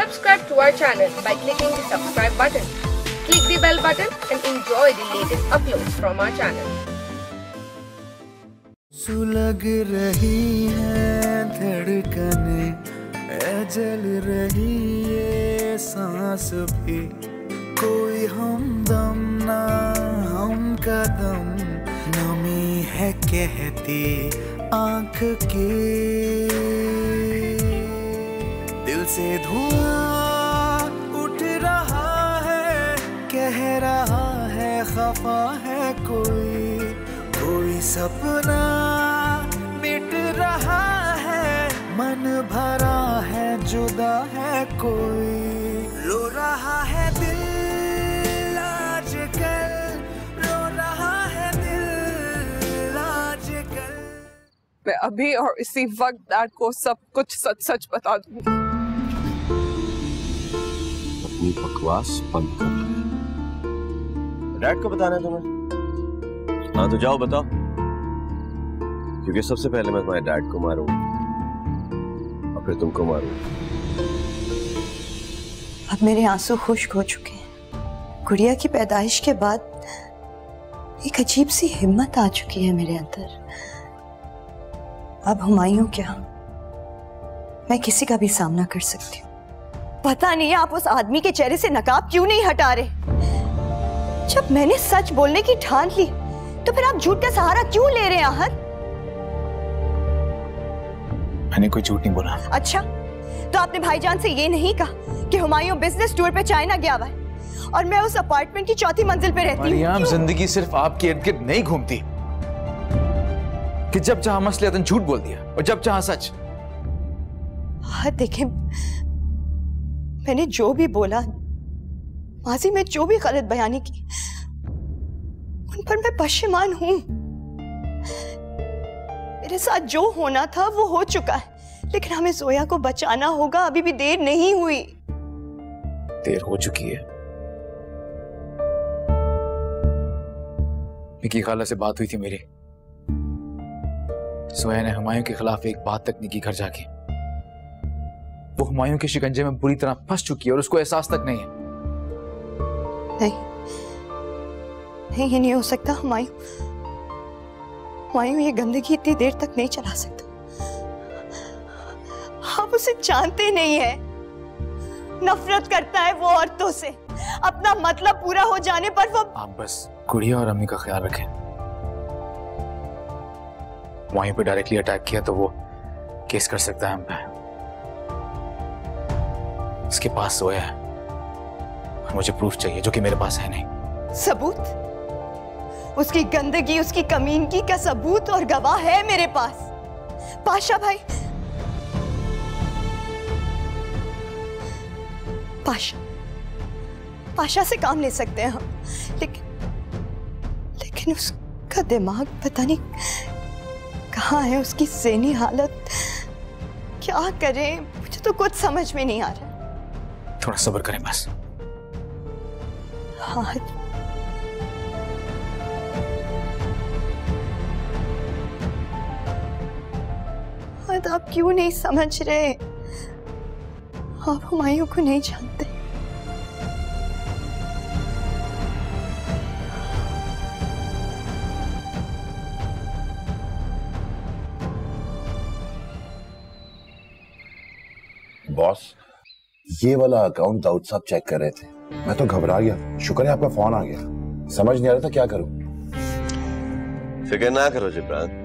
Subscribe to our channel by clicking the subscribe button. Click the bell button and enjoy the latest uploads from our channel. सुलग रही है धड़कने, जल रही ये सांस भी, कोई हमदम ना हम कदम, नमी है कहती आँख की, दिल से धुआं उठ रहा है, कह रहा है खफा है कोई सपना मिट रहा है, मन भरा है जुदा है कोई, रो रहा है दिल आजकल, रो रहा है दिल आजकल। मैं अभी और इसी वक्त डैड को सब कुछ सच सच बता दूंगी। अपनी बकवास बंद कर लो। डैड को बताना है तुम्हें? हाँ तो जाओ बताओ, क्योंकि सबसे पहले मैं तुम्हारे डैड को मारूंगा और फिर तुमको मारूंगा। अब मेरे आंसू खुश्क हो चुके हैं। गुड़िया की पैदाइश के बाद एक अजीब सी हिम्मत आ चुकी है मेरे अंदर। अब हुमायूं क्या, मैं किसी का भी सामना कर सकती हूँ। पता नहीं आप उस आदमी के चेहरे से नकाब क्यों नहीं हटा रहे। जब मैंने सच बोलने की ठान ली तो फिर आप झूठ का सहारा क्यों ले रहे हैं आहत? मैंने कोई झूठ नहीं बोला। अच्छा, तो आपने भाईजान से ये नहीं कहा कि हुमायूं बिजनेस टूर पे चाइना गया हुआ है और मैं उस अपार्टमेंट की 4थी मंजिल पे रहती हूँ? मरियम, जिंदगी सिर्फ आपके इर्द गिर्द नहीं घूमती कि जब चाहा मसलियतन झूठ बोल दिया और जब चाहा सच। हाँ देखें, मैंने जो भी बोला, माजी में जो भी गलत बयानी की, उन पर मैं पशेमान हूं। मेरे साथ जो होना था वो हो चुका है, लेकिन हमें जोया को बचाना होगा। अभी भी देर नहीं हुई। देर हो चुकी है। निकी खाला से बात हुई थी मेरी। जोया ने हुमायूं के खिलाफ एक बात तक नहीं की घर जाके। वो हुमायूं के शिकंजे में बुरी तरह फंस चुकी है और उसको एहसास तक नहीं है। नहीं, ये नहीं हो सकता। हुमायूं ये गंदगी इतनी देर तक नहीं चला सकता। आप उसे जानते नहीं है। नफरत करता है वो औरतों से। अपना मतलब पूरा हो जाने पर वो। आप बस गुड़िया और अम्मी का ख्याल रखें। वहीं पे डायरेक्टली अटैक किया तो वो केस कर सकता है हम पे। उसके पास सोया है और मुझे प्रूफ चाहिए, जो कि मेरे पास है नहीं। सबूत? उसकी गंदगी, उसकी कमीनगी का सबूत और गवाह है मेरे पास। पाशा भाई, पाशा से काम ले सकते हैं हम, लेकिन उसका दिमाग पता नहीं कहाँ है। उसकी ज़हनी हालत क्या करें, मुझे तो कुछ समझ में नहीं आ रहा। थोड़ा सब्र करें बस। हाँ, आप क्यों नहीं समझ रहे? आप हुमायूं को नहीं जानते। बॉस, ये वाला अकाउंट दाऊद साहब चेक कर रहे थे। मैं तो घबरा गया। शुक्र है आपका फोन आ गया। समझ नहीं आ रहा था क्या करूं। फिक्र ना करो जिब्रान,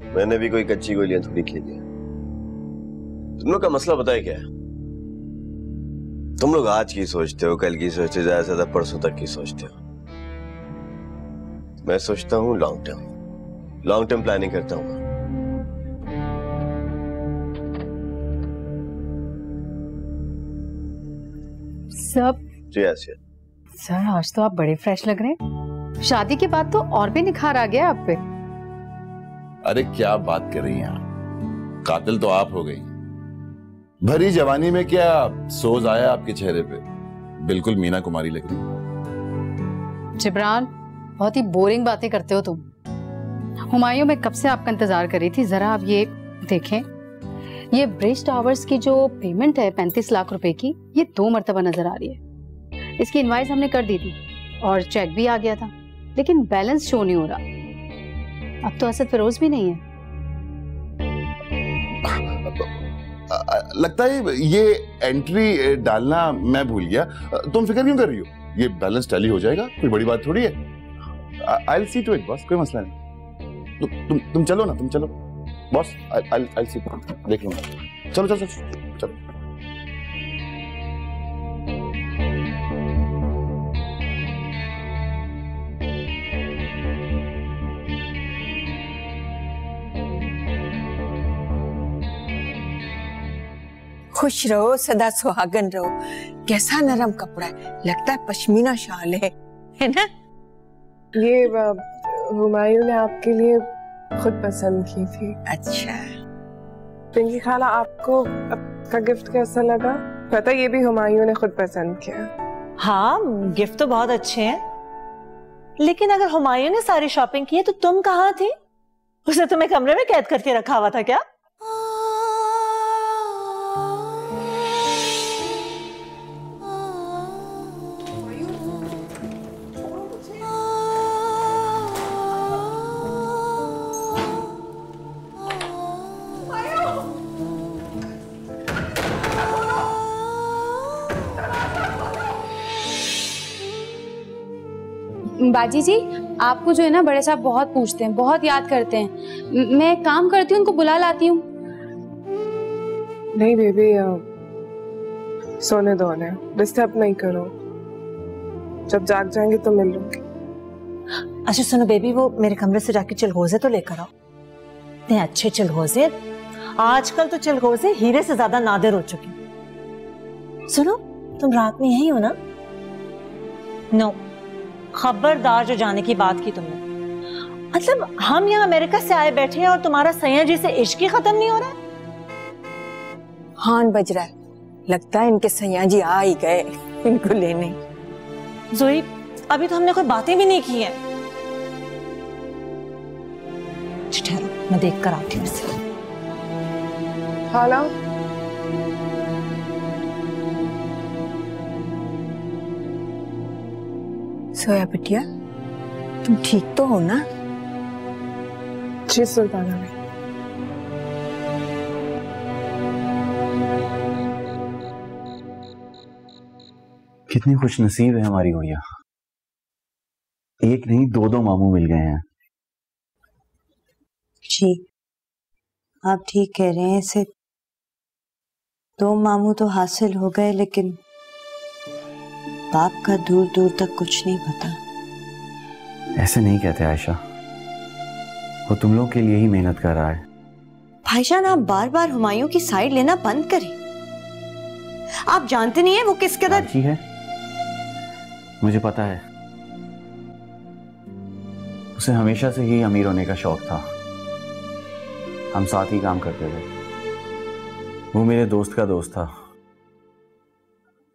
मैंने भी कोई कच्ची गोलियां थोड़ी खेली है। तुम लोग का मसला पता है क्या है? तुम लोग आज की सोचते हो, कल की सोचते हो, ज्यादा से ज्यादा परसों तक की सोचते हो। मैं सोचता हूँ लॉन्ग टर्म प्लानिंग करता हूँ। सब जी ऐसे। सर, आज तो आप बड़े फ्रेश लग रहे हैं। शादी के बाद तो और भी निखार आ गया आप पे। अरे क्या बात कर रही हैं आप? कातिल तो आप हो गई। भरी जवानी में क्या सोज आया आपके चेहरे पे? बिल्कुल मीना कुमारी लग रही। जिब्रान, बहुत ही बोरिंग बातें करते हो तुम। हुमायूं, मैं कब से आपका इंतजार कर रही थी। जरा आप ये देखें, ये ब्रिज टावर्स की जो पेमेंट है 35 लाख रुपए की, ये 2 मर्तबा नजर आ रही है। इसकी इनवाइस हमने कर दी थी और चेक भी आ गया था, लेकिन बैलेंस शो नहीं हो रहा। अब तो असद फिरोज भी नहीं है। लगता है ये एंट्री डालना मैं भूल गया। तुम फिक्र क्यों कर रही हो? ये बैलेंस टैली हो जाएगा, कोई बड़ी बात थोड़ी है। I will see to it boss, कोई मसला नहीं। तुम चलो ना, तुम चलो बॉस। आई विल सी, देख लूंगा। चलो चलो चलो चलो। खुश रहो, सदा सुहागन रहो। कैसा नरम कपड़ा है, लगता है पश्मीना शाल है ना? ये हुमायूं ने आपके लिए खुद पसंद की थी। अच्छा पिंकी खाला, आपको आपका गिफ्ट कैसा लगा? पता ये भी हुमायूं ने खुद पसंद किया। हाँ, गिफ्ट तो बहुत अच्छे हैं, लेकिन अगर हुमायूं ने सारी शॉपिंग की है तो तुम कहाँ थी? उसे तुम्हें कमरे में कैद करके रखा हुआ था क्या? बाजी जी, आपको जो है ना बड़े साहब बहुत पूछते हैं, बहुत याद करते हैं। मैं एक काम करती हूँ, उनको बुला लाती हूँ। नहीं बेबी, सोने दो उन्हें, डिस्टर्ब नहीं करो। जब जाग जाएंगे तो मिल लूंगी। अच्छा सुनो बेबी, वो मेरे कमरे से जाके चिलगोजे तो लेकर आओ। इतने अच्छे चिलगोजे, आजकल तो चिलगोजे हीरे से ज्यादा नादिर हो चुके। सुनो, तुम रात में यही हो ना? नो, खबरदार जो जाने की बात की तुमने। मतलब हम यहाँ अमेरिका से आए बैठे हैं और तुम्हारा सैया जी से इश्क ही खत्म नहीं हो रहा है। हान बज रहा है, लगता है इनके सैया जी आ ही गए इनको लेने। जोई, अभी तो हमने कोई बातें भी नहीं की है। ठहरो, मैं देख कर आती हूँ इसे। खाला, सोया बिटिया, तुम ठीक तो हो ना? जी सुल्ताना में। कितनी खुश नसीब है हमारी गुड़िया। एक नहीं, दो मामू मिल गए हैं। जी आप ठीक कह रहे हैं, इसे 2 मामू तो हासिल हो गए, लेकिन बाप का दूर दूर तक कुछ नहीं पता। ऐसे नहीं कहते आयशा, वो तुम लोग के लिए ही मेहनत कर रहा है। भाईजान, आप बार बार हुमायूं की साइड लेना बंद करें। आप जानते नहीं है वो किस कदर अच्छी है, मुझे पता है। उसे हमेशा से ही अमीर होने का शौक था। हम साथ ही काम करते थे। वो मेरे दोस्त का दोस्त था,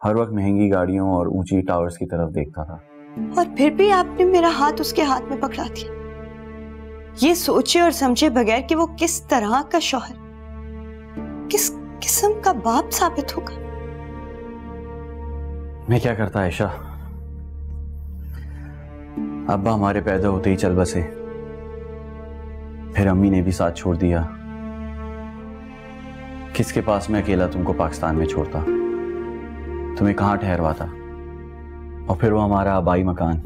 हर वक्त महंगी गाड़ियों और ऊंची टावर्स की तरफ देखता था। और फिर भी आपने मेरा हाथ उसके हाथ में पकड़ा दिया, ये सोचे और समझे बगैर कि वो किस तरह का शौहर, किस किस्म का बाप साबित होगा। मैं क्या करता आयशा, अब्बा हमारे पैदा होते ही चल बसे, फिर अम्मी ने भी साथ छोड़ दिया। किसके पास मैं अकेला तुमको पाकिस्तान में छोड़ता, तुम्हें कहां ठहरवाता। और फिर वो हमारा आबाई मकान,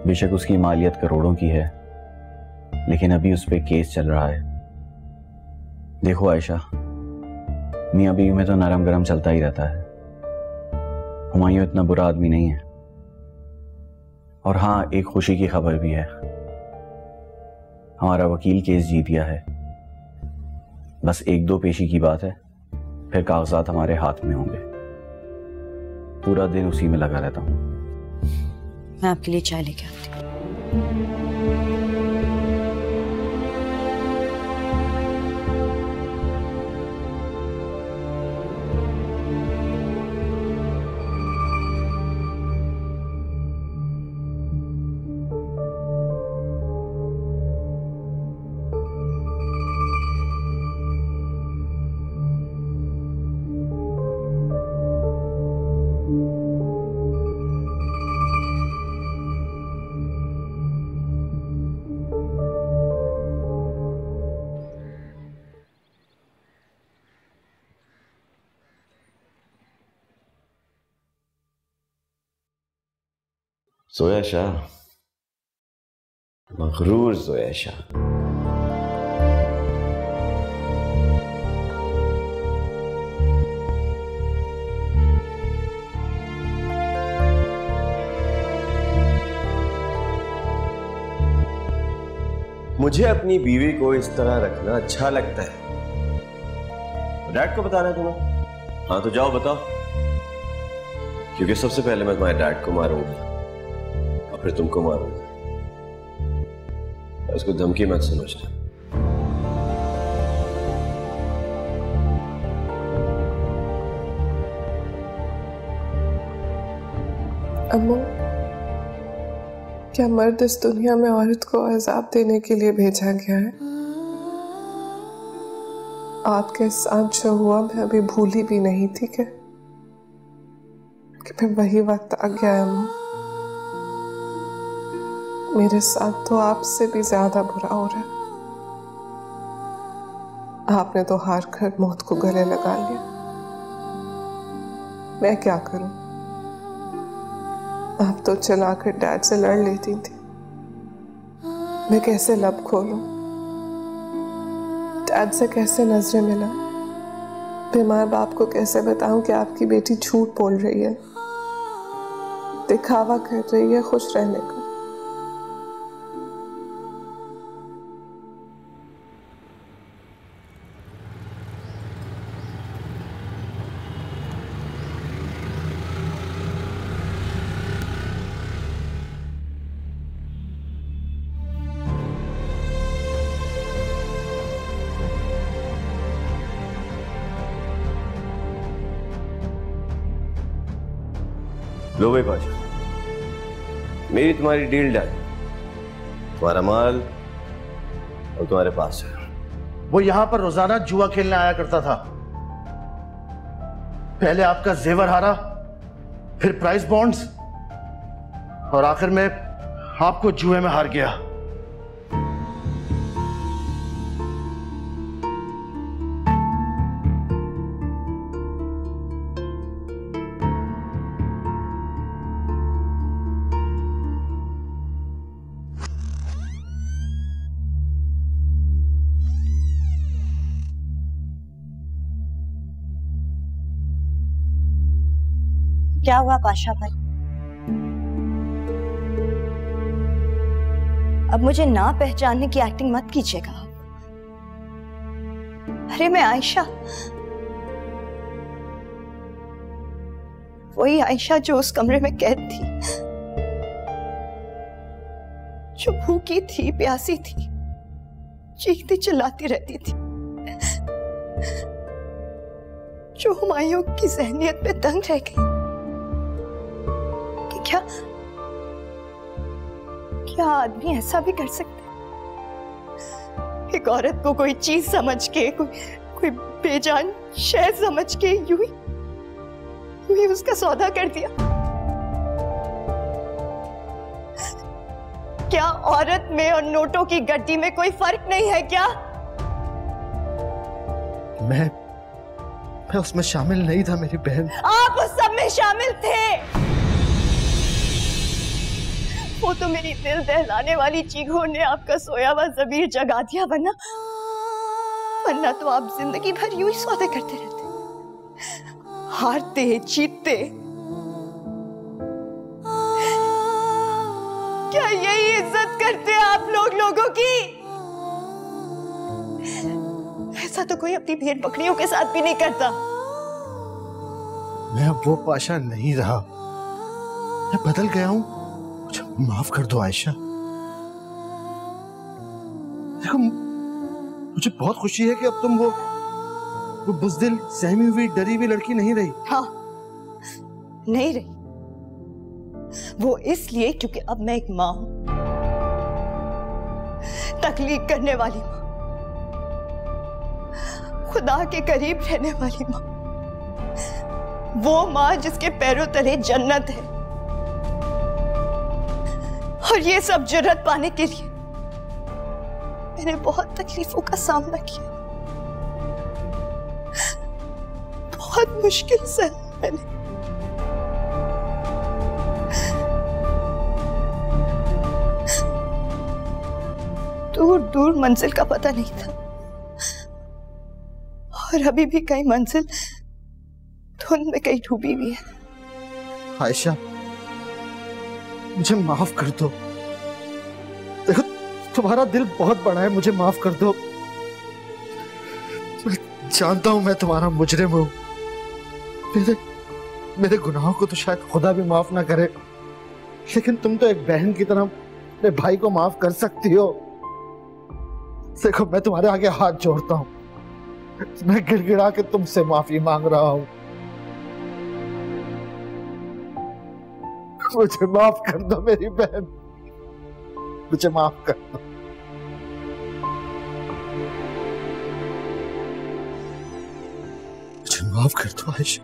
बेशक उसकी मालियत करोड़ों की है, लेकिन अभी उस पे केस चल रहा है। देखो आयशा, मियां बीवी में तो नरम गरम चलता ही रहता है। हुमायूं इतना बुरा आदमी नहीं है। और हाँ, एक खुशी की खबर भी है, हमारा वकील केस जीत गया है। बस 1-2 पेशी की बात है, फिर कागजात हमारे हाथ में होंगे। पूरा दिन उसी में लगा रहता हूं। मैं आपके लिए चाय लेके आती हूँ। जोया शाह, मगरूर जोया शाह। मुझे अपनी बीवी को इस तरह रखना अच्छा लगता है। डैड को बताना है तुम्हें? हाँ तो जाओ बताओ, क्योंकि सबसे पहले मैं तुम्हारे डैड को मारूंगा और फिर तुमको मारूंगा। इसको धमकी मत समझना। अम्मू, क्या मर्द इस दुनिया में औरत को अज़ाब देने के लिए भेजा गया है? आपके साथ जो हुआ मैं अभी भूली भी नहीं थी कि फिर वही वक्त आ गया है। अम्मू, मेरे साथ तो आपसे भी ज्यादा बुरा हो रहा है। आपने तो हार कर मौत को गले लगा लिया। मैं क्या करूं? आप तो चलाकर डैड से लड़ लेती थी। मैं कैसे लब खोलूं? डैड से कैसे नजरें मिलाऊं? बीमार बाप को कैसे बताऊं कि आपकी बेटी झूठ बोल रही है, दिखावा कर रही है खुश रहने का? लो भाई पाशा, मेरी तुम्हारी डील डन। तुम्हारा माल और तुम्हारे पास है। वो यहां पर रोजाना जुआ खेलने आया करता था। पहले आपका जेवर हारा, फिर प्राइस बॉन्ड्स, और आखिर में आपको जुए में हार गया। क्या हुआ पाशा भाई? अब मुझे ना पहचानने की एक्टिंग मत कीजिएगा। अरे मैं आयशा, वही आयशा जो उस कमरे में कैद थी, जो भूखी थी, प्यासी थी, चीखती चिल्लाती रहती थी, जो हुमायूं की ज़हनियत पे दंग रह गई। क्या आदमी ऐसा भी कर सकता है? एक औरत को कोई चीज समझ के, कोई बेजान शय समझ के यूं ही उसका सौदा कर दिया। क्या औरत में और नोटों की गड्डी में कोई फर्क नहीं है क्या? मैं उसमें शामिल नहीं था मेरी बहन। आप उस सब में शामिल थे। वो तो मेरी दिल दहलाने वाली चीखों ने आपका सोया हुआ ज़मीर जगा दिया, वरना तो आप जिंदगी भर यूं ही सौदे करते रहते, हारते जीतते। क्या यही इज्जत करते आप लोग लोगों की? ऐसा तो कोई अपनी भेड़ बकरियों के साथ भी नहीं करता। मैं अब वो पाशा नहीं रहा, मैं बदल गया हूं। माफ कर दो आयशा। देखो, मुझे बहुत खुशी है कि अब तुम वो बुज़दिल, सहमी हुई, डरी हुई लड़की नहीं रही। हाँ, नहीं रही। वो इसलिए क्योंकि अब मैं एक माँ हूं, तकलीफ करने वाली माँ, खुदा के करीब रहने वाली माँ, वो माँ जिसके पैरों तले जन्नत है। और ये सब जुर्रत पाने के लिए मैंने बहुत तकलीफों का सामना किया, बहुत मुश्किल से मैंने। दूर दूर मंजिल का पता नहीं था, और अभी भी कई मंजिल धुंध में कहीं डूबी हुई है। आयशा, मुझे माफ कर दो। देखो, तुम्हारा दिल बहुत बड़ा है, मुझे माफ कर दो। मैं जानता हूं मैं तुम्हारा मुजरिम हूं। मेरे गुनाहों को तो शायद खुदा भी माफ ना करे, लेकिन तुम तो एक बहन की तरह अपने भाई को माफ कर सकती हो। देखो, मैं तुम्हारे आगे हाथ जोड़ता हूं, मैं गिड़गिड़ा के तुमसे माफी मांग रहा हूं। मुझे माफ कर दो मेरी बहन, मुझे माफ कर दो। मुझे माफ कर दो आयशा।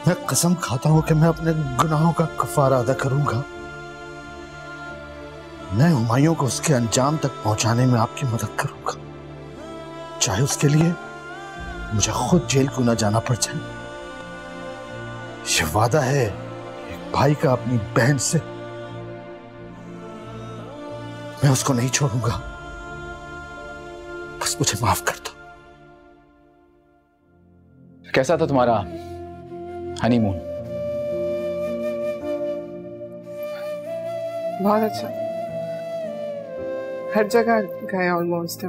मैं कसम खाता हूं कि मैं अपने गुनाहों का कफारा अदा करूंगा। मैं हुमायूं को उसके अंजाम तक पहुंचाने में आपकी मदद करूंगा, चाहे उसके लिए मुझे खुद जेल क्यों ना जाना पड़ जाए। ये वादा है एक भाई का अपनी बहन से, मैं उसको नहीं छोड़ूंगा। बस मुझे माफ कर दो। कैसा था तुम्हारा हनीमून? बहुत अच्छा, हर जगह गए ऑलमोस्ट,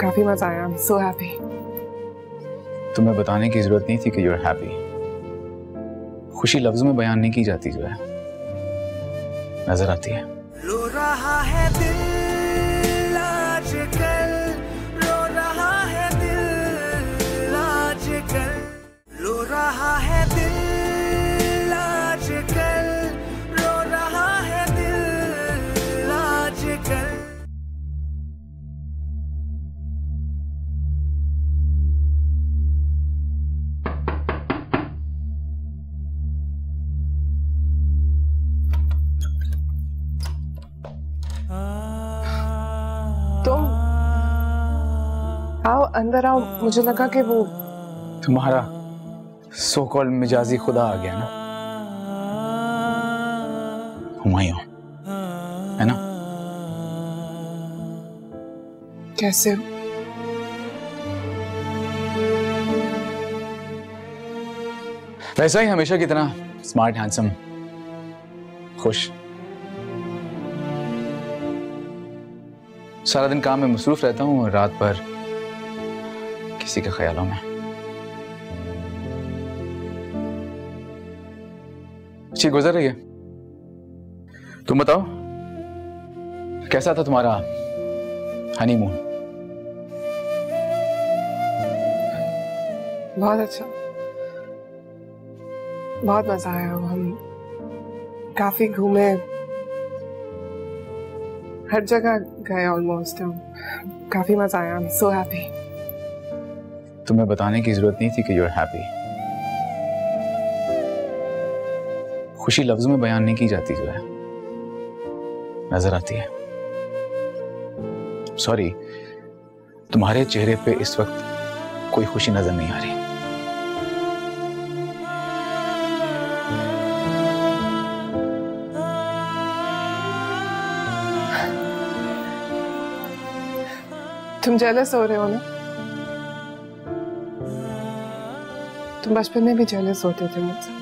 काफी मजा आया। I am so happy. तुम्हें बताने की जरूरत नहीं थी कि यू आर हैप्पी। खुशी लफ्जों में बयान नहीं की जाती, जो है नजर आती है। रो रहा है दिल आजकल, रो रहा है दिल आजकल, रो रहा है दिल आजकल, रो रहा है दिल आजकल। तुम आओ, अंदर आओ। मुझे लगा कि वो तुम्हारा सो कॉल्ड मिजाजी खुदा आ गया ना, हुमायूं, है ना? कैसे हो? वैसा ही हमेशा की तरह स्मार्ट, हैंडसम, खुश। सारा दिन काम में मसरूफ रहता हूँ और रात भर किसी के ख्यालों में। अच्छी गुजर रही है। तुम बताओ, कैसा था तुम्हारा हनीमून? बहुत अच्छा, बहुत मजा आया। हम काफी घूमे, हर जगह गए ऑलमोस्ट, काफी मजा आया। I am so happy. तुम्हें बताने की जरूरत नहीं थी कि यू आर हैप्पी। खुशी लफ्जों में बयान नहीं की जाती, जो है नजर आती है। सॉरी, तुम्हारे चेहरे पे इस वक्त कोई खुशी नजर नहीं आ रही। तुम जेलस हो रहे हो ना? तुम बचपन में भी जेलस होते थे मुझसे।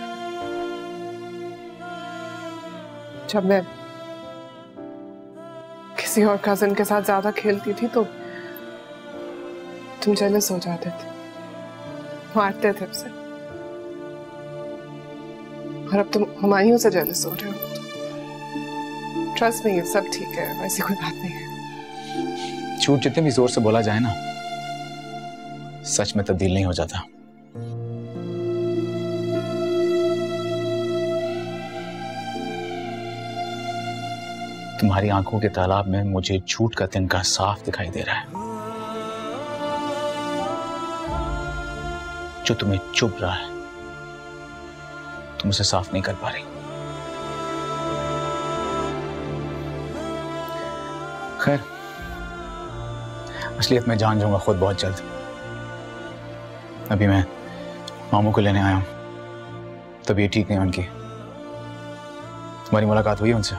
जब मैं किसी और कजन के साथ ज्यादा खेलती थी तो तुम जेलस हो जाते थे, मारते थे उसे। और अब तुम हुमायूं से जेलस हो रहे हो। ट्रस्ट मी, ये सब ठीक है, ऐसी कोई बात नहीं है। झूठ जितने भी जोर से बोला जाए ना, सच में तब्दील नहीं हो जाता। तुम्हारी आंखों के तालाब में मुझे झूठ का तिनका साफ दिखाई दे रहा है। जो तुम्हें चुभ रहा है, तुम उसे साफ नहीं कर पा रही। खैर, असलियत में जान जाऊंगा खुद बहुत जल्द। अभी मैं मामू को लेने आया हूं, तबीयत ठीक नहीं है उनकी। तुम्हारी मुलाकात हुई है उनसे?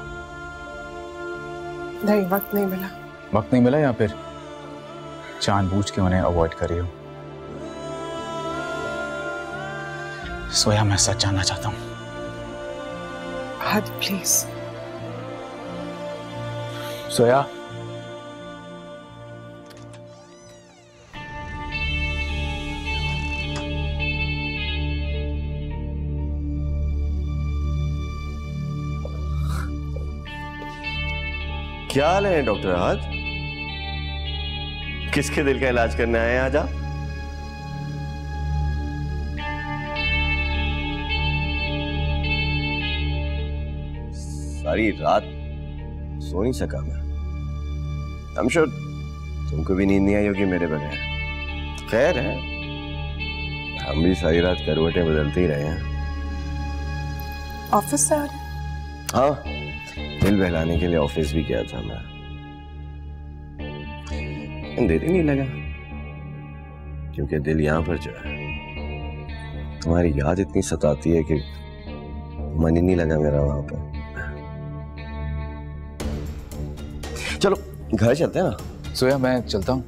नहीं, वक्त नहीं मिला। वक्त नहीं मिला या फिर जानबूझ के उन्हें अवॉइड कर रही हो? सोया, मैं सच जानना चाहता हूं। हद, प्लीज। सोया, क्या हाल है डॉक्टर आज? किसके दिल का इलाज करने आए हैं आज आप? सारी रात सो नहीं सका मैं। I'm sure तुमको भी नींद नहीं आई होगी मेरे बगैर। खैर है, हम भी सारी रात करवटें बदलते ही रहे हैं। ऑफिस से आ रहे? हाँ, दिल बहलाने के लिए ऑफिस भी गया था मैं। देर ही नहीं लगा क्योंकि दिल यहाँ पर जो है, तुम्हारी याद इतनी सताती है कि मन ही नहीं लगा मेरा वहां पर। चलो घर चलते हैं ना। सोया, मैं चलता हूँ।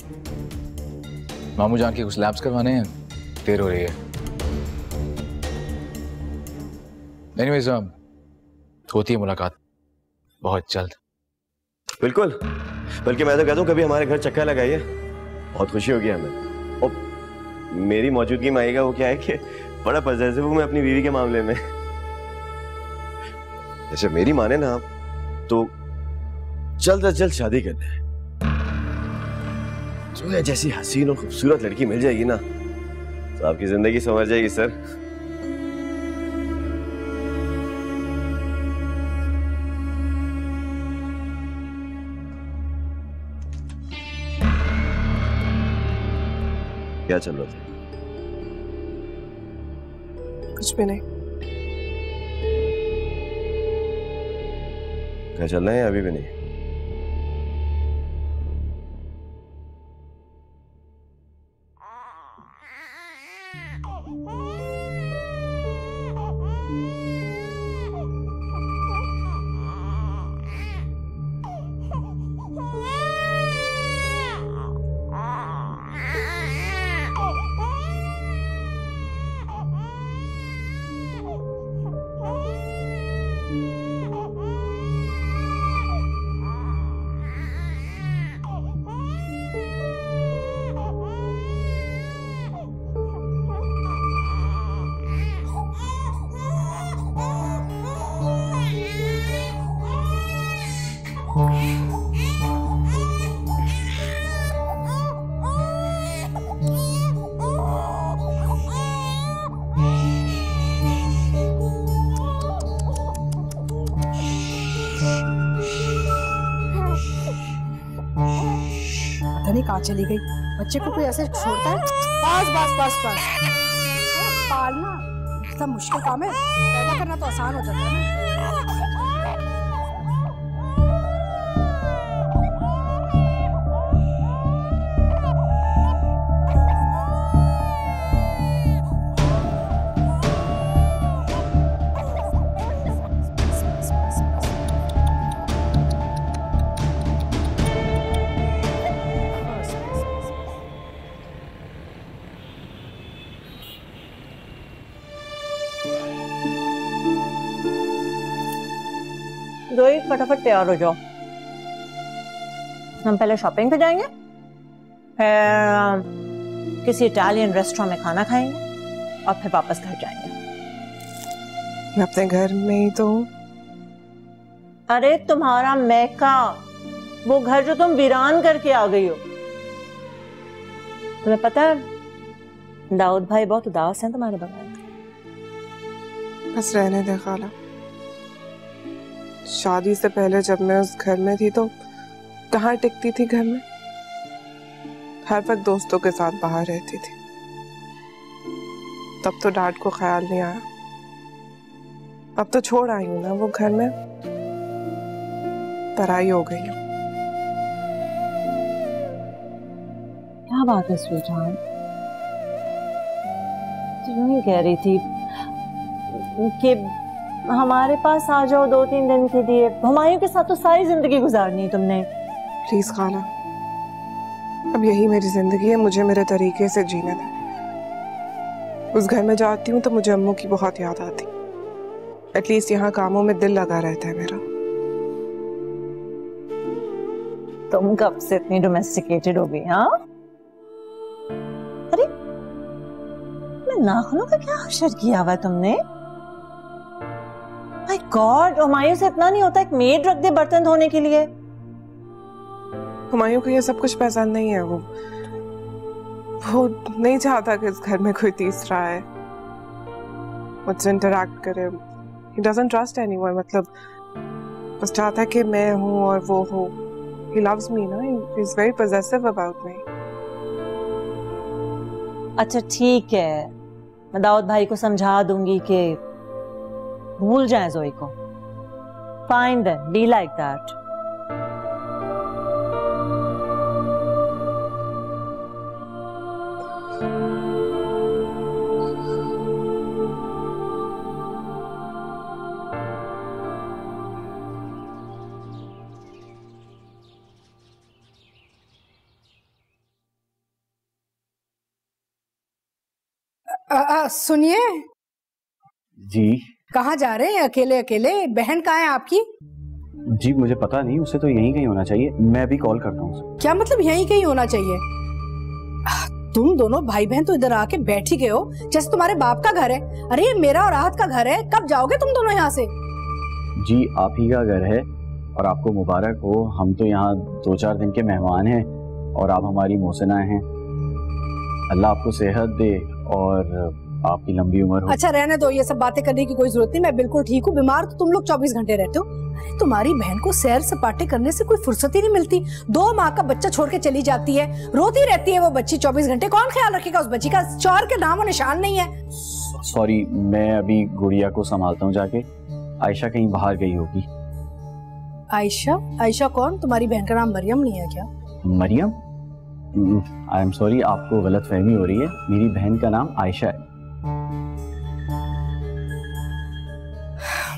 मामू जान के कुछ लैब्स करवाने हैं, देर हो रही है। एनीवेज, होती है मुलाकात बहुत जल्द। बिल्कुल, बल्कि मैं तो कहता हूँ कभी हमारे घर चक्कर लगाइए, बहुत खुशी होगी हमें। और मेरी मौजूदगी में आएगा वो क्या है कि बड़ा पॉजिटिव हूँ मैं अपनी बीवी के मामले में। जैसे मेरी माने ना आप, तो जल्द से जल्द शादी कर लें। सोया जैसी हसीन और खूबसूरत लड़की मिल जाएगी ना, तो आपकी जिंदगी संवर जाएगी सर। क्या चल रहा था? कुछ भी नहीं। क्या चल रहा है? अभी भी नहीं? कहाँ चली गई? बच्चे को कोई ऐसे छोड़ता है? बस बस बस बस, पालना इतना मुश्किल काम है, पैदा करना तो आसान हो जाता है ना। रोहित, फटाफट तैयार हो जाओ। हम पहले शॉपिंग पे जाएंगे, फिर किसी इटालियन रेस्टोरेंट में खाना खाएंगे और फिर वापस घर जाएंगे। मैं अपने घर में ही तो हूँ। अरे तुम्हारा मैका, वो घर जो तुम वीरान करके आ गई हो। तुम्हें पता है दाऊद भाई बहुत उदास हैं तुम्हारे बगैर। बस रहने दे खाला। शादी से पहले जब मैं उस घर में थी तो कहाँ टिकती थी घर में, हर वक्त दोस्तों के साथ बाहर रहती थी। तब तो डैड को ख्याल नहीं आया। अब तो छोड़ आई हूँ ना वो घर में, पराई हो गई हूँ। क्या बात है स्वीटहार्ट, तू नहीं कह रही थी कि हमारे पास आ जाओ 2-3 दिन के लिए। हुमायूं के साथ तो सारी जिंदगी गुजारनी है तुमने। प्लीज खाला, अब यही मेरी जिंदगी है, मुझे मेरे तरीके से जीने दे। उस घर में जाती हूँ तो मुझे अम्मू की बहुत याद आती। एटलीस्ट यहाँ कामों में दिल लगा रहता है मेरा। तुम कब से इतनी डोमेस्टिकेटेड हो गई? हाँ, अरे मैं नाखूनों का क्या हशर किया हुआ है तुमने? माय गॉड, हुमायूं से इतना नहीं होता, एक मेड रख दे बर्तन धोने के लिए। हुमायूं को ये सब कुछ पसंद नहीं है। वो नहीं चाहता कि इस घर में कोई तीसरा है, मुझसे इंटरैक्ट करे। He doesn't trust anyone, मतलब बस चाहता है कि मैं हूँ और वो हो। He loves me, ना? He's very possessive about me. अच्छा ठीक है, मैं दाऊद भाई को समझा दूंगी कि भूल जाए जोई को। Fine then, be like that. सुनिए जी। कहाँ जा रहे हैं अकेले अकेले? बहन कहाँ है आपकी? जी मुझे पता नहीं, उसे तो यहीं कहीं होना चाहिए, मैं अभी कॉल करता हूँ उसे। क्या मतलब यहीं कहीं होना चाहिए? तुम दोनों भाई बहन तो इधर आके बैठ ही गए हो जैसे तुम्हारे बाप का घर है। अरे ये मेरा और राहत का घर है, कब जाओगे तुम दोनों यहाँ से? जी आप ही का घर है और आपको मुबारक हो। हम तो यहाँ 2-4 दिन के मेहमान हैं और आप हमारी मोहसिना हैं। अल्लाह आपको सेहत दे और आपकी लंबी उम्र हो। अच्छा रहने दो, ये सब बातें करने की कोई जरूरत नहीं, मैं बिल्कुल ठीक हूँ। बीमार तो तुम लोग 24 घंटे रहते हो। अरे तुम्हारी बहन को सैर सपाटे करने से कोई फुर्सत ही नहीं मिलती। 2 माह का बच्चा छोड़ के चली जाती है, रोती रहती है वो बच्ची 24 घंटे। कौन ख्याल रखेगा उस बच्ची का? शौहर के नामो निशान नहीं है। सॉरी, मैं अभी गुड़िया को संभालता हूँ जाके। आयशा कहीं बाहर गई होगी। आयशा? आयशा कौन? तुम्हारी बहन का नाम मरियम नहीं है क्या? मरियम? आई एम सॉरी, आपको गलतफहमी हो रही है। मेरी बहन का नाम आयशा है।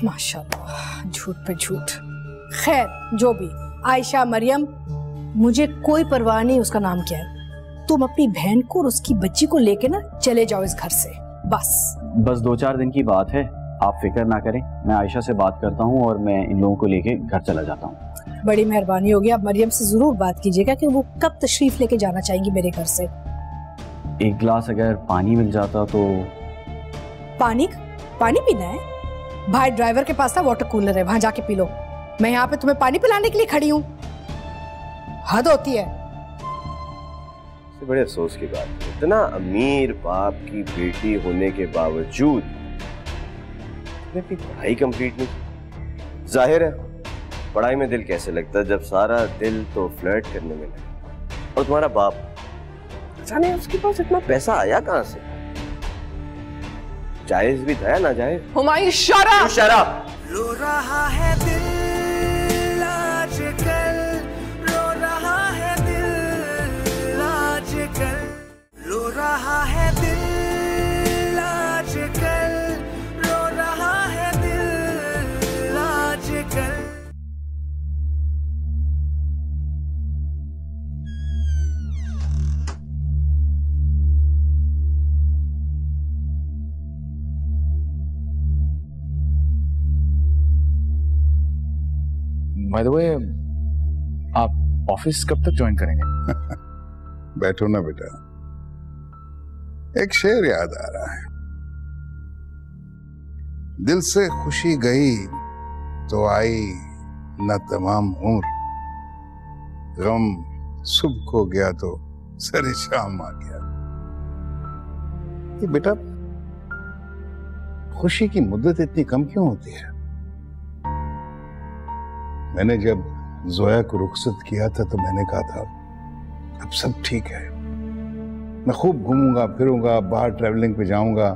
माशाल्लाह, झूठ पे झूठ। खैर जो भी, आयशा मरियम, मुझे कोई परवाह नहीं उसका नाम क्या है। तुम अपनी बहन को और उसकी बच्ची को लेके ना चले जाओ इस घर से, बस 2-4 दिन की बात है, आप फिक्र ना करें। मैं आयशा से बात करता हूँ और मैं इन लोगों को लेके घर चला जाता हूँ। बड़ी मेहरबानी होगी, आप मरियम से जरूर बात कीजिएगा कि वो कब तशरीफ लेके जाना चाहेंगी मेरे घर से। एक गिलास अगर पानी मिल जाता तो। पानी पीना है? भाई ड्राइवर के पास ना वाटर कूलर है, वहां जाके पी लो। मैं यहाँ पे तुम्हें पानी पिलाने के लिए खड़ी हूँ? हद होती है। बड़े अफसोस की बात, इतना अमीर बाप की बेटी होने के बावजूद अपनी पढ़ाई कंप्लीट नहीं। जाहिर है पढ़ाई में दिल कैसे लगता है जब सारा दिल तो फ्लर्ट करने में लगा। और तुम्हारा बाप, जाने उसके पास इतना पैसा आया कहां से? जायज भी था ना जायज? Humayun shut up! रो रहा है दिल आजकल, रो रहा है दिल आजकल, रो रहा है दिल आजकल, रो रहा है दिल आजकल। बाय द वे, आप ऑफिस कब तक ज्वाइन करेंगे? बैठो ना बेटा, एक शेर याद आ रहा है। दिल से खुशी गई तो आई न तमाम उम्र, गम सुबह को गया तो सरे शाम आ गया। ये बेटा, खुशी की मुद्दत इतनी कम क्यों होती है? मैंने जब जोया को रुखसत किया था तो मैंने कहा था अब सब ठीक है, मैं खूब घूमूंगा फिरूंगा, बाहर ट्रैवलिंग पे जाऊंगा,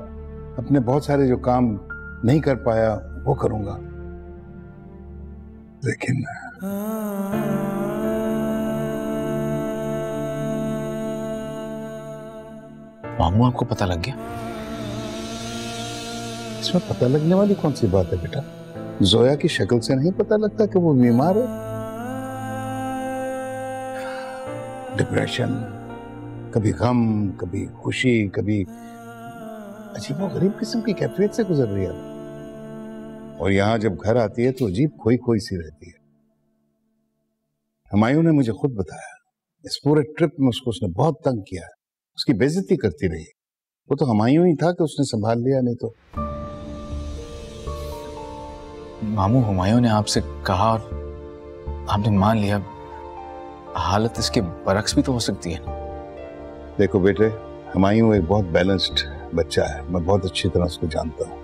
अपने बहुत सारे जो काम नहीं कर पाया वो करूंगा। लेकिन मामू आपको पता लग गया? इसमें पता लगने वाली कौन सी बात है बेटा? जोया की शक्ल से नहीं पता लगता कि वो बीमार है? डिप्रेशन, कभी गम, कभी खुशी, कभी अजीब वो गरीब किस्म की कैफियत से गुजर रही है, और यहाँ जब घर आती है तो अजीब खोई खोई सी रहती है। हुमायूं ने मुझे खुद बताया, इस पूरे ट्रिप में उसने बहुत तंग किया, उसकी बेइज्जती करती रही। वो तो हुमायूं ही था कि उसने संभाल लिया, नहीं तो। मामू, हुमायूं ने आपसे कहा और आपने मान लिया। हालत इसके बरक्स भी तो हो सकती है। देखो बेटे, हुमायूं एक बहुत बैलेंस्ड बच्चा है, मैं बहुत अच्छी तरह उसको जानता हूँ,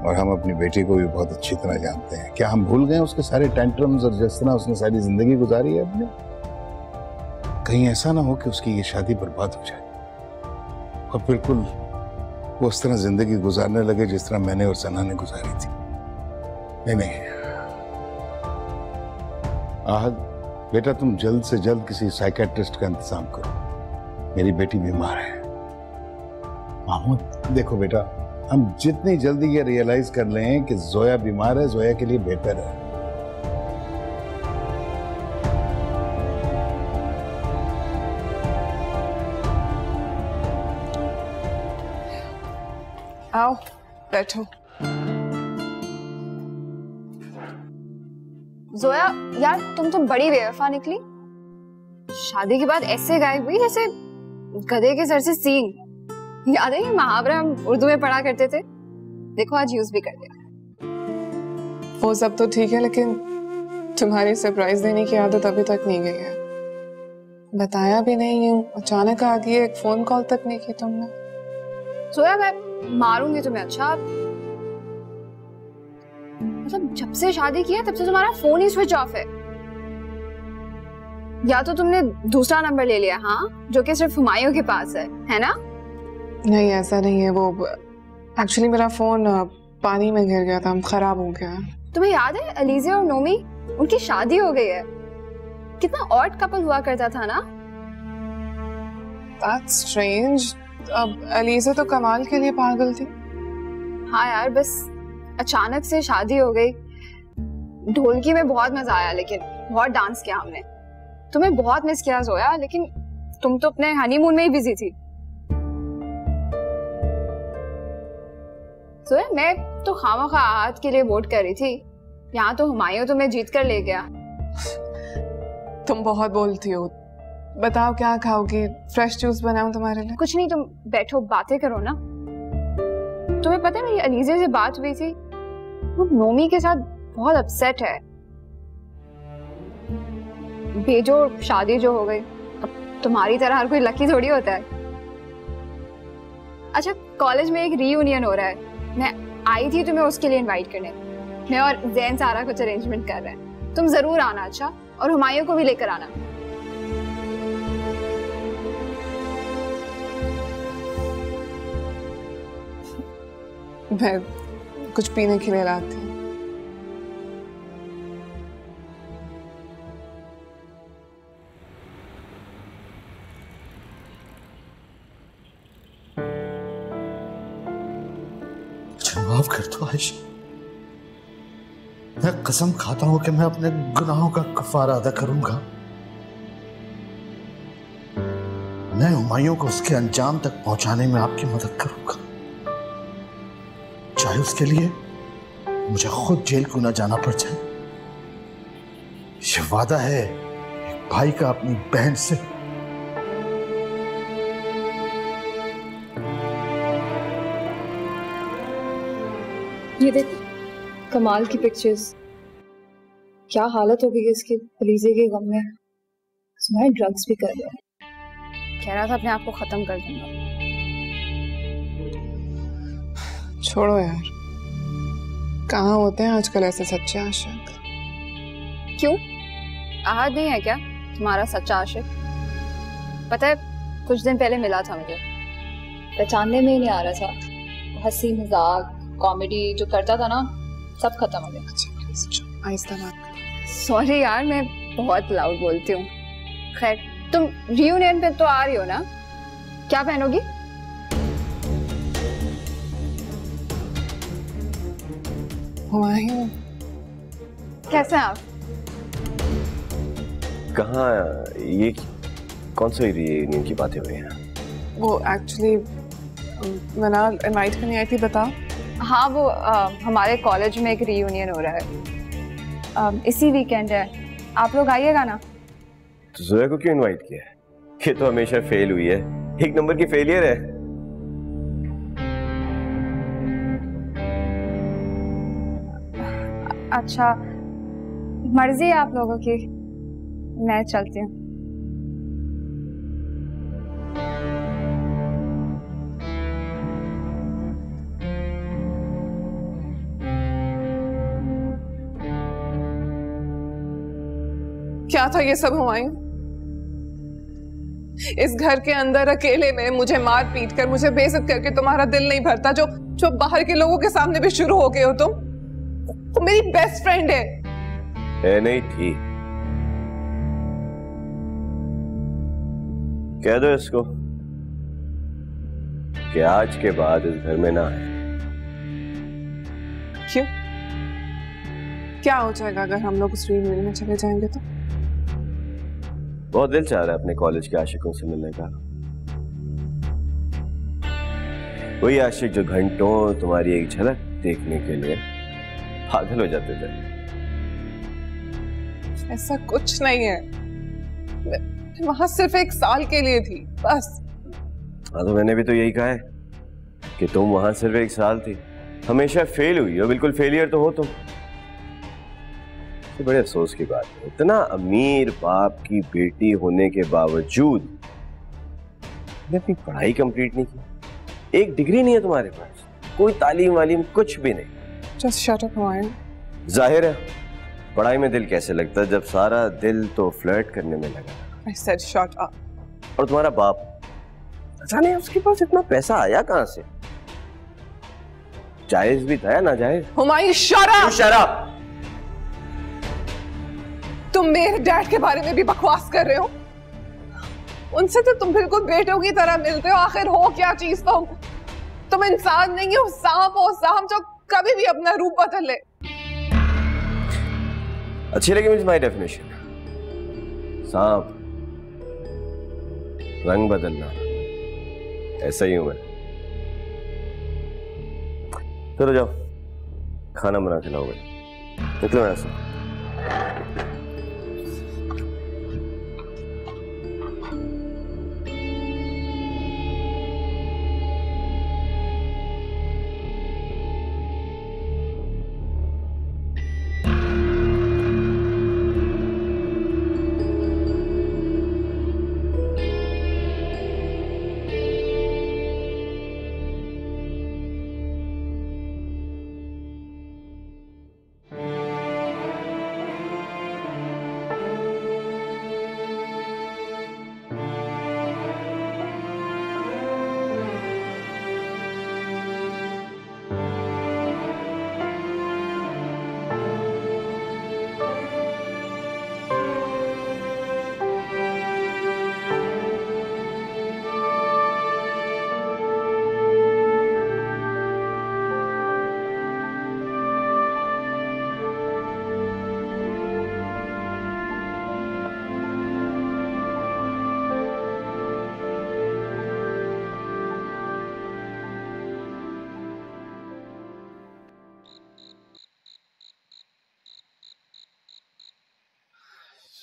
और हम अपनी बेटी को भी बहुत अच्छी तरह जानते हैं। क्या हम भूल गए उसके सारे टेंट्रम्स और जिस तरह उसने सारी जिंदगी गुजारी है अपने? कहीं ऐसा ना हो कि उसकी ये शादी बर्बाद हो जाए और बिल्कुल वो उस तरह जिंदगी गुजारने लगे जिस तरह मैंने और सना ने गुजारी थी। नहीं, आहद बेटा, तुम जल्द से जल्द किसी साइकेट्रिस्ट का इंतजाम करो, मेरी बेटी बीमार है। मामू देखो बेटा, हम जितनी जल्दी ये रियलाइज कर लें कि जोया बीमार है, जोया के लिए बेहतर है। आओ बैठो। जोया यार, तुम तो बड़ी बेवफा निकली। शादी के बाद ऐसे गायब हुई जैसे गधे के सर से सींग। याद है ये मुहावरा हम उर्दू में पढ़ा करते थे? देखो आज यूज भी कर दिया। वो सब तो ठीक है, लेकिन तुम्हारी सरप्राइज देने की आदत अभी तक नहीं गई है। बताया भी नहीं हूँ, अचानक आ गई, एक फोन कॉल तक नहीं की तुमने। जोया मैं मारूंगी तुम्हें। अच्छा मतलब जब से शादी किया तब से तुम्हारा फोन ही स्विच ऑफ है। या तो तुमने दूसरा नंबर ले लिया, हाँ, जो कि सिर्फ हुमायूं के पास है ना? नहीं, ऐसा नहीं है। वो एक्चुअली मेरा फोन पानी में गिर गया था, खराब हो गया। तुम्हें याद है अलीज़ा और नोमी, उनकी शादी हो गई है। कितना ऑड कपल हुआ करता था ना? That's strange। अब अलीज़ा तो कमाल के लिए पागल थी। हाँ यार, बस अचानक से शादी हो गई। ढोलकी में बहुत मजा आया, लेकिन बहुत डांस किया हमने। तुम्हें बहुत मिस किया जोया, लेकिन तुम तो अपने हनीमून में ही बिजी थी। जोया मैं तो खामखा आहद के लिए वोट कर रही थी, यहाँ तो हुमायूं तुम्हें जीत कर ले गया। तुम बहुत बोलती हो। बताओ क्या खाओगी? फ्रेश जूस बनाऊं तुम्हारे लिए? कुछ नहीं, तुम बैठो बातें करो ना। तुम्हें पता है मेरी अलीज़ा से बात हुई थी, वो नोमी के साथ बहुत अपसेट है। बेजोड़ शादी जो हो गई। अब तुम्हारी तरह हर कोई लकी थोड़ी होता है। अच्छा कॉलेज में एक रीयूनियन हो रहा है, मैं आई थी तुम्हें उसके लिए इनवाइट करने। मैं और जैन सारा कुछ अरेंजमेंट कर रहे हैं, तुम जरूर आना। अच्छा, और हुमायूं को भी लेकर आना। मैं कुछ पीने के लिए लाती हूँ। माफ कर दो आयशा, मैं कसम खाता हूं कि मैं अपने गुनाहों का कफारा अदा करूंगा। मैं हुमायूं को उसके अंजाम तक पहुंचाने में आपकी मदद करूंगा, चाहे उसके लिए मुझे खुद जेल क्यों ना जाना पड़ जाए। ये वादा है एक भाई का अपनी बहन से। ये देख कमाल की पिक्चर्स, क्या हालत हो गई है इसकी अलीज़ा के गम में। सुना है ड्रग्स भी कर रहा है, कह रहा था अपने आप को खत्म कर दूंगा। छोड़ो यार, कहाँ होते हैं आजकल ऐसे सच्चे आशिक? क्यों, आहद नहीं है क्या तुम्हारा सच्चा आशिक? पता है कुछ दिन पहले मिला था मुझे, पहचानने में ही नहीं आ रहा था। हंसी मजाक कॉमेडी जो करता था ना, सब खत्म हो गया। आहिस्ता बात। सॉरी यार, मैं बहुत लाउड बोलती हूँ। खैर तुम रियूनियन पे तो आ रही हो ना, क्या पहनोगी? हुमायूं, कैसे हैं आप? कहाँ? ये कौन सी रियूनियन की बातें हो रही हैं? वो एक्चुअली मना इनवाइट करने आई थी, बता। हाँ, वो हमारे कॉलेज में एक रियूनियन हो रहा है, इसी वीकेंड है, आप लोग आइएगा ना? तो जोया को क्यों इनवाइट किया है? ये तो हमेशा फेल हुई है, एक नंबर की फेलियर है। अच्छा, मर्जी है आप लोगों की, मैं चलती हूँ। क्या था ये सब हुमायूं? इस घर के अंदर अकेले में मुझे मार पीट कर, मुझे बेइज्जत करके तुम्हारा दिल नहीं भरता जो जो बाहर के लोगों के सामने भी शुरू हो गए हो तुम? वो मेरी बेस्ट फ्रेंड है। नहीं थी। कह दो इसको कि आज के बाद इस घर में ना आए। क्यों? क्या हो जाएगा अगर हम लोग उस रियूनियन में चले जाएंगे तो? बहुत दिल चाह रहा है अपने कॉलेज के आशिकों से मिलने का। वही आशिक जो घंटों तुम्हारी एक झलक देखने के लिए पागल हो जाते थे। ऐसा कुछ नहीं है, मैं वहां सिर्फ 1 साल के लिए थी बस। हाँ, तो मैंने भी तो यही कहा है कि तुम वहां सिर्फ 1 साल थी, हमेशा फेल हुई हो, बिल्कुल फेलियर तो हो तुम। तो बड़े अफसोस की बात है, इतना अमीर बाप की बेटी होने के बावजूद तुमने अपनी पढ़ाई कंप्लीट नहीं की। एक डिग्री नहीं है तुम्हारे पास, कोई तालीम वालीम कुछ भी नहीं। Just shut up, Humayun. जाहिर है पढ़ाई में दिल कैसे लगता है जब सारा दिल तो फ्लर्ट करने में लगा। I said shut up। और तुम्हारा बाप, जाने उसके पास इतना पैसा आया कहां से? जायज भी था या नाजायज? Humayun shut up! Shut up! तुम मेरे डैड के बारे में भी बकवास कर रहे हो। उनसे तो तुम बिल्कुल बेटों की तरह मिलते हो। आखिर हो क्या चीज तुम इंसान नहीं हो, सांप हो, सांप जो कभी भी अपना रूप बदल ले। अच्छी लगी मुझे माई डेफिनेशन। सांप, रंग बदलना, ऐसा ही हूं मैं। चलो जाओ, खाना बना के लाओगे, निकलो यहाँ से।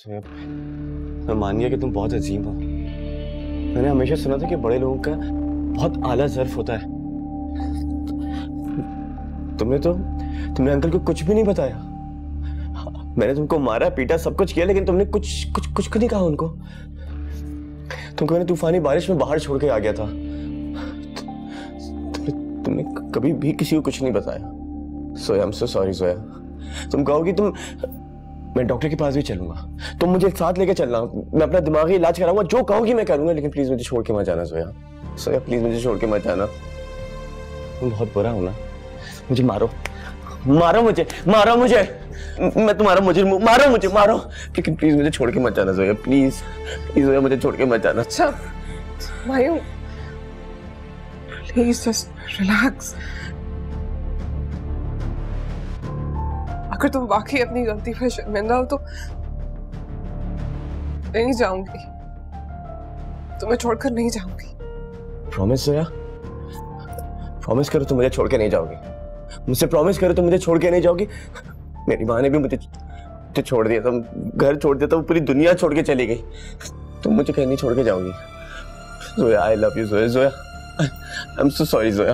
मैं मान गया कि तुम बहुत अजीम हो। मैंने हमेशा सुना था कि बड़े लोगों का बहुत आला ज़र्फ होता है। तुमने अंकल को कुछ भी नहीं बताया। मैंने तुमको मारा पीटा सब कुछ किया, लेकिन तुमने कुछ नहीं कहा उनको। तुमको मैंने तूफानी बारिश में बाहर छोड़ के आ गया था। तुमने कभी भी किसी को कुछ नहीं बताया। सोया, आई एम सो सॉरी सोया। तुम कहोगी मैं डॉक्टर के पास भी चलूंगा, तुम मुझे साथ लेके चलना, मैं अपना दिमागी इलाज कराऊंगा, जो कहोगी मैं करूंगा, लेकिन प्लीज मुझे छोड़ के मत जाना सोया। सोया प्लीज मुझे छोड़ के मत जाना। तुम बहुत बुरा हो ना, मुझे मारो मुझे, मैं तुम्हारा मारो मुझे, लेकिन प्लीज मुझे छोड़ के मत जाना सोया। प्लीज सोया, मुझे छोड़ के मत जाना। अच्छा भाइयों, प्लीज जस्ट रिलैक्स। अगर तुम वाकई अपनी गलती पे शर्मिंदा हो तो नहीं जाऊंगी, तुम्हें छोड़कर नहीं जाऊंगी। प्रॉमिस जोया, प्रॉमिस करो तुम मुझे छोड़ के नहीं जाओगी। मुझसे प्रॉमिस करो तुम मुझे छोड़ के नहीं जाओगी। मेरी माँ ने भी मुझे छोड़ दिया था, घर छोड़ दिया था, वो पूरी दुनिया छोड़ के चली गई। तुम मुझे कहीं नहीं छोड़ के जाओगी। Zoya, I love you Zoya. Zoya, I am so sorry Zoya.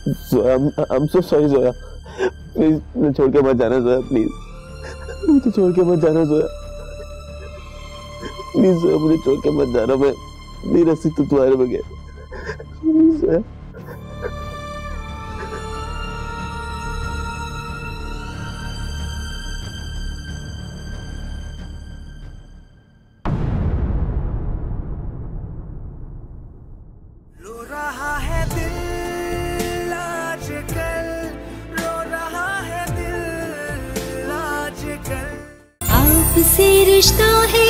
Zoya, I am so sorry Zoya. Please मुझे छोड़ के मत जाना जोया, प्लीज मुझे छोड़ के मत जाना जोया। प्लीज जोया, मुझे छोड़ के मत जाना, मैं नहीं रह सकती तुम्हारे बगैर। प्लीज जोया। आपसे रिश्ता है